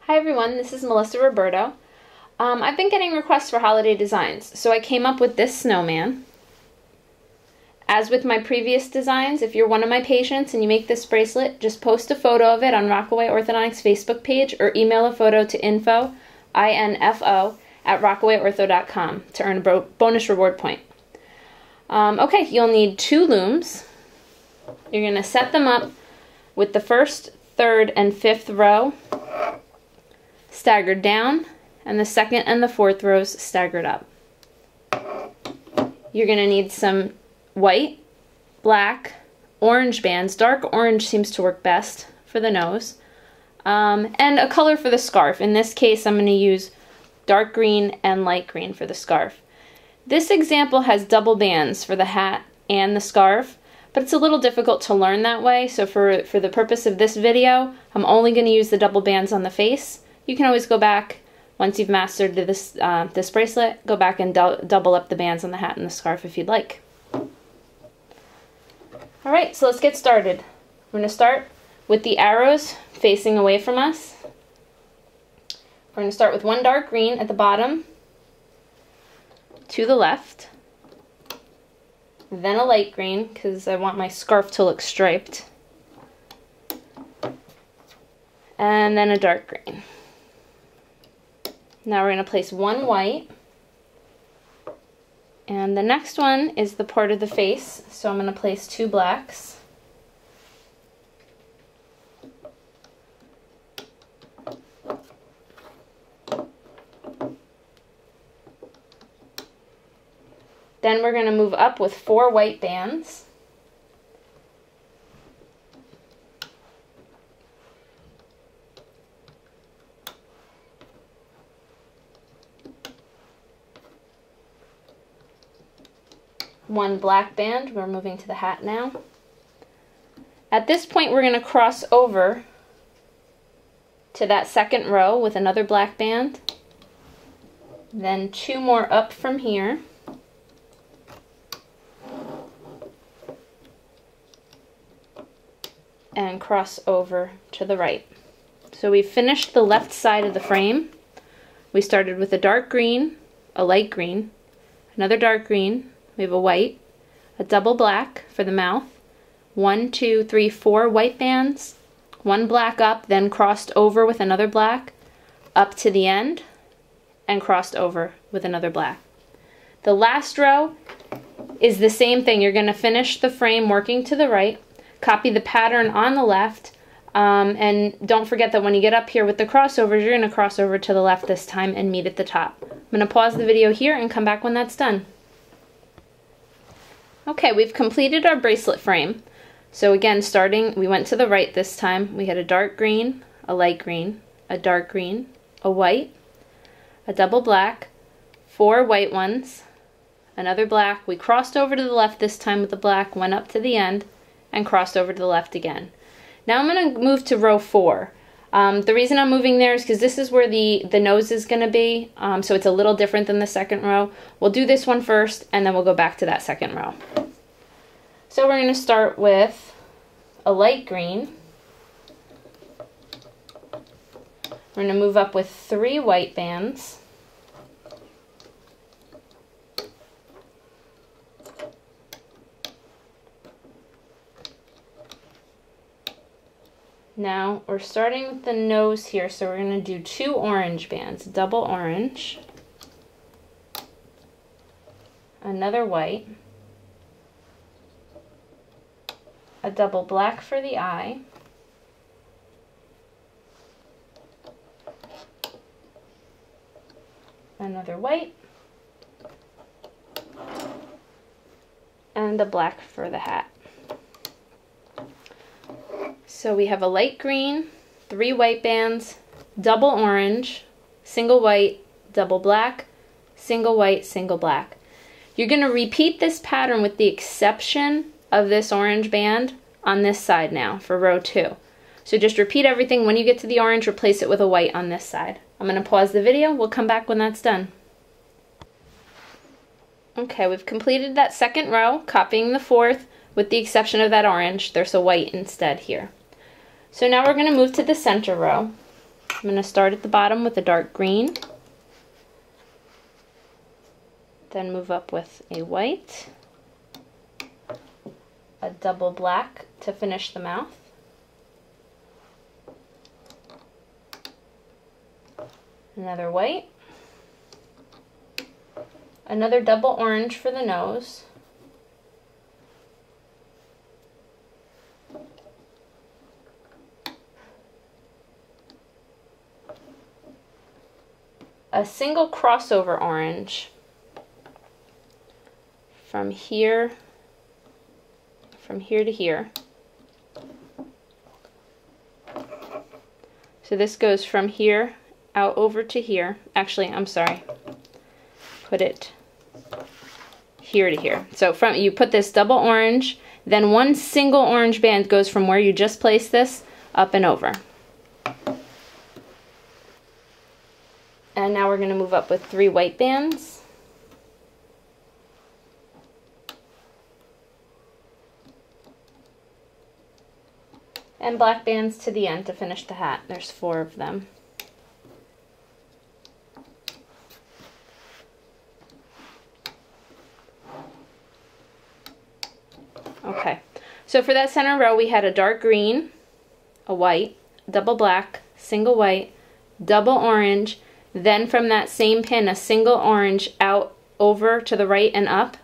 Hi everyone, this is Melissa Roberto. I've been getting requests for holiday designs, so I came up with this snowman. As with my previous designs, if you're one of my patients and you make this bracelet, just post a photo of it on Rockaway Orthodontics Facebook page or email a photo to info, I-N-F-O, @rockawayortho.com to earn a bonus reward point. Okay, you'll need 2 looms. You're going to set them up with the first, third, and fifth row staggered down, and the second and the fourth rows staggered up. You're going to need some white, black, orange bands. Dark orange seems to work best for the nose. And a color for the scarf. In this case, I'm going to use dark green and light green for the scarf. This example has double bands for the hat and the scarf, but it's a little difficult to learn that way, so for the purpose of this video, I'm only going to use the double bands on the face. You can always go back, once you've mastered this, this bracelet, go back and double up the bands on the hat and the scarf if you'd like. Alright, so let's get started. We're going to start with the arrows facing away from us. We're going to start with one dark green at the bottom, to the left, then a light green because I want my scarf to look striped, and then a dark green. Now we're going to place one white, and the next one is the part of the face, so I'm going to place 2 blacks. Then we're going to move up with 4 white bands. One black band. We're moving to the hat now. At this point, we're going to cross over to that second row with another black band. Then 2 more up from here. And cross over to the right. So we've finished the left side of the frame. We started with a dark green, a light green, another dark green, we have a white, a double black for the mouth, 1, 2, 3, 4 white bands, 1 black up, then crossed over with another black, up to the end, and crossed over with another black. The last row is the same thing. You're going to finish the frame working to the right, copy the pattern on the left, and don't forget that when you get up here with the crossovers, you're going to cross over to the left this time and meet at the top. I'm going to pause the video here and come back when that's done. Okay, we've completed our bracelet frame. So again, starting, we went to the right this time. We had a dark green, a light green, a dark green, a white, a double black, 4 white ones, another black. We crossed over to the left this time with the black, went up to the end, and crossed over to the left again. Now I'm going to move to row 4. The reason I'm moving there is because this is where the nose is going to be, so it's a little different than the second row. We'll do this one first, and then we'll go back to that second row. So we're going to start with a light green. We're going to move up with 3 white bands. Now we're starting with the nose here, so we're going to do 2 orange bands, double orange, another white, a double black for the eye, another white, and a black for the hat. So we have a light green, 3 white bands, double orange, single white, double black, single white, single black. You're going to repeat this pattern with the exception of this orange band on this side now for row 2. So just repeat everything. When you get to the orange, replace it with a white on this side. I'm going to pause the video. We'll come back when that's done. Okay, we've completed that second row, copying the fourth with the exception of that orange. There's a white instead here. So now we're going to move to the center row. I'm going to start at the bottom with a dark green, then move up with a white, a double black to finish the mouth, another white, another double orange for the nose, a single crossover orange from here to here. So this goes from here out over to here. Actually, I'm sorry. Put it here to here. So you put this double orange, then one single orange band goes from where you just placed this up and over. And now we're going to move up with 3 white bands. And black bands to the end to finish the hat. There's 4 of them. Okay, so for that center row we had a dark green, a white, double black, single white, double orange, then from that same pin a single orange out over to the right and up.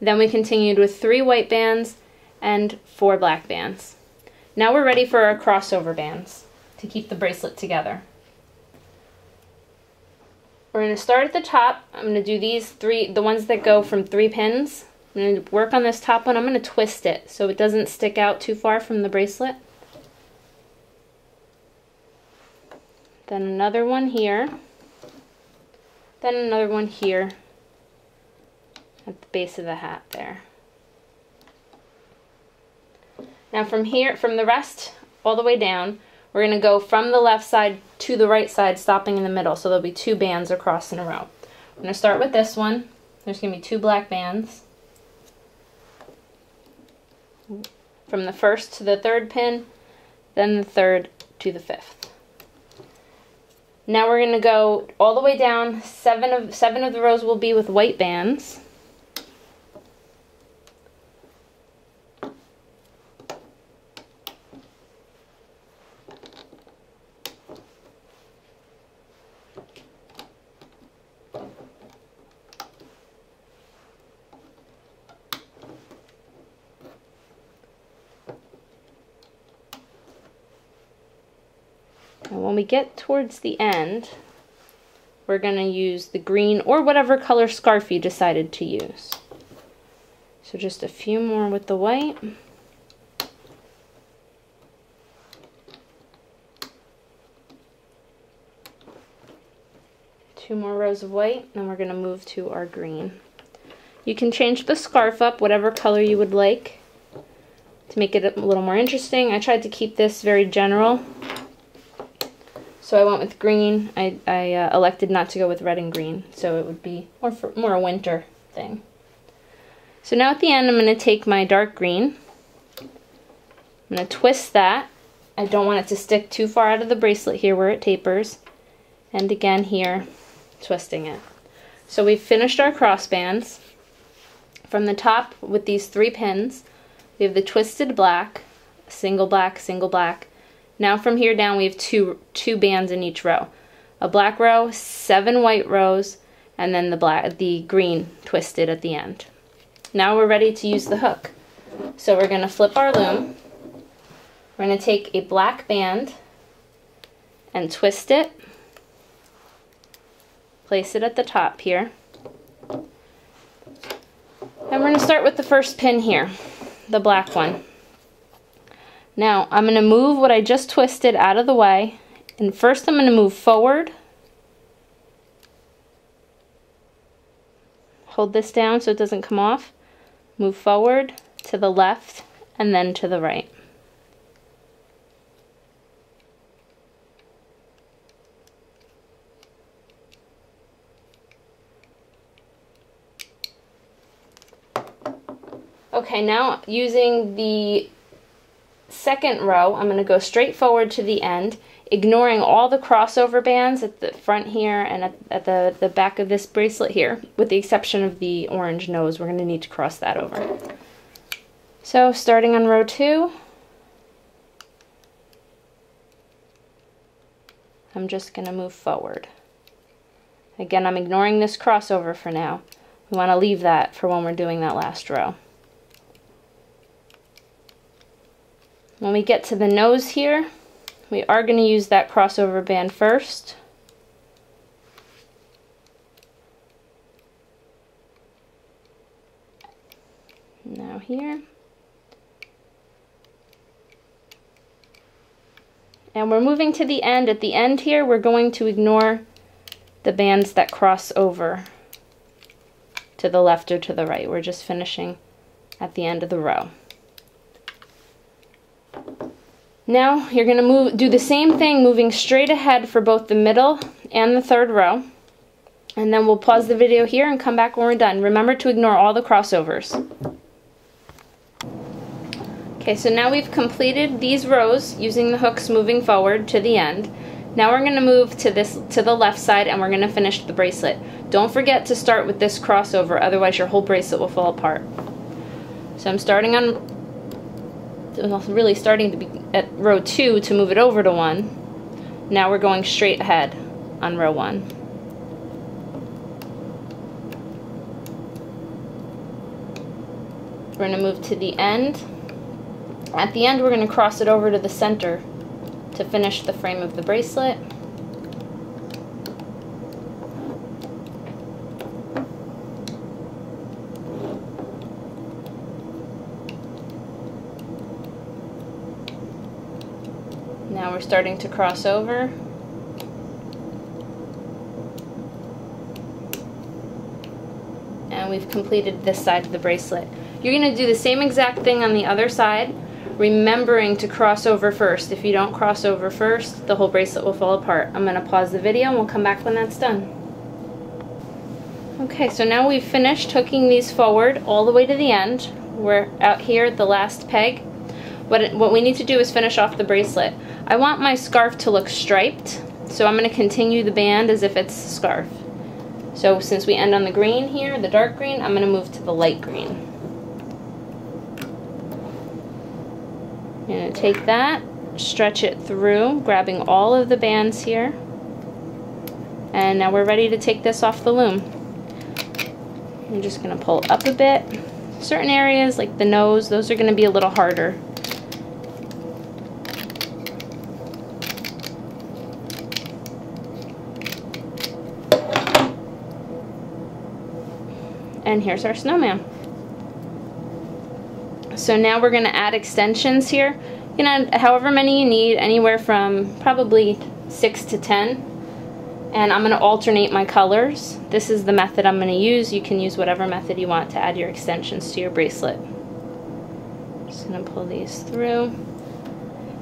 Then we continued with 3 white bands and 4 black bands. Now we're ready for our crossover bands to keep the bracelet together. We're going to start at the top. I'm going to do these 3, the ones that go from 3 pins. I'm going to work on this top one. I'm going to twist it so it doesn't stick out too far from the bracelet. Then another one here. Then another one here at the base of the hat there. Now from here, from the rest all the way down, we're going to go from the left side to the right side, stopping in the middle. So there'll be 2 bands across in a row. I'm going to start with this one. There's going to be 2 black bands. From the 1st to the 3rd pin, then the 3rd to the 5th. Now we're going to go all the way down. 7 of the rows will be with white bands. And when we get towards the end, we're going to use the green or whatever color scarf you decided to use. So just a few more with the white. Two more rows of white, and we're going to move to our green. You can change the scarf up whatever color you would like to make it a little more interesting. I tried to keep this very general. So I went with green. I elected not to go with red and green, so it would be more a winter thing. So now at the end, I'm going to take my dark green. I'm going to twist that. I don't want it to stick too far out of the bracelet here where it tapers. And again here, twisting it. So we've finished our crossbands. From the top with these 3 pins, we have the twisted black, single black, single black. Now from here down we have two bands in each row. A black row, 7 white rows, and then the green twisted at the end. Now we're ready to use the hook. So we're going to flip our loom. We're going to take a black band and twist it. Place it at the top here. And we're going to start with the first pin here, the black one. Now, I'm going to move what I just twisted out of the way, and first I'm going to move forward. Hold this down so it doesn't come off. Move forward to the left and then to the right. Okay, now using the second row, I'm going to go straight forward to the end, ignoring all the crossover bands at the front here and at the back of this bracelet here, with the exception of the orange nose. We're going to need to cross that over. So starting on row 2, I'm just going to move forward. Again, I'm ignoring this crossover for now. We want to leave that for when we're doing that last row. When we get to the nose here, we are going to use that crossover band first. Now here. And we're moving to the end. At the end here, we're going to ignore the bands that cross over to the left or to the right. We're just finishing at the end of the row. Now you're going to do the same thing, moving straight ahead for both the middle and the third row. And then we'll pause the video here and come back when we're done. Remember to ignore all the crossovers. Okay, so now we've completed these rows using the hooks moving forward to the end. Now we're going to move to the left side and we're going to finish the bracelet. Don't forget to start with this crossover, otherwise your whole bracelet will fall apart. So I'm starting on really starting to be at row 2 to move it over to 1. Now we're going straight ahead on row 1. We're going to move to the end. At the end, we're going to cross it over to the center to finish the frame of the bracelet. Now we're starting to cross over. And we've completed this side of the bracelet. You're going to do the same exact thing on the other side, remembering to cross over first. If you don't cross over first, the whole bracelet will fall apart. I'm going to pause the video and we'll come back when that's done. Okay, so now we've finished hooking these forward all the way to the end. We're out here at the last peg. What we need to do is finish off the bracelet. I want my scarf to look striped, so I'm going to continue the band as if it's a scarf. So since we end on the green here, the dark green, I'm going to move to the light green. I'm going to take that, stretch it through, grabbing all of the bands here. And now we're ready to take this off the loom. I'm just going to pull up a bit. Certain areas, like the nose, those are going to be a little harder. And here's our snowman. So now we're going to add extensions here. You can add however many you need, anywhere from probably 6 to 10. And I'm going to alternate my colors. This is the method I'm going to use. You can use whatever method you want to add your extensions to your bracelet. Just going to pull these through.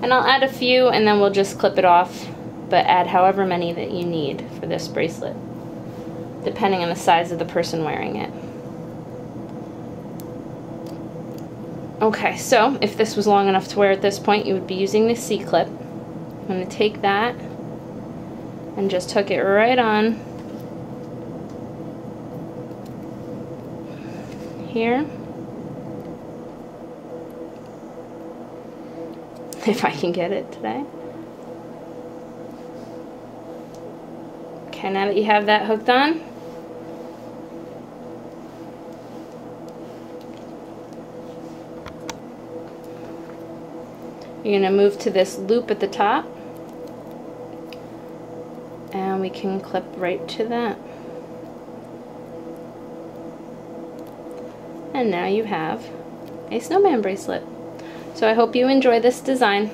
And I'll add a few and then we'll just clip it off, but add however many that you need for this bracelet, depending on the size of the person wearing it. Okay, so if this was long enough to wear at this point, you would be using the C-clip. I'm going to take that and just hook it right on here. If I can get it today. Okay, now that you have that hooked on, you're going to move to this loop at the top, and we can clip right to that. And now you have a snowman bracelet. So I hope you enjoy this design.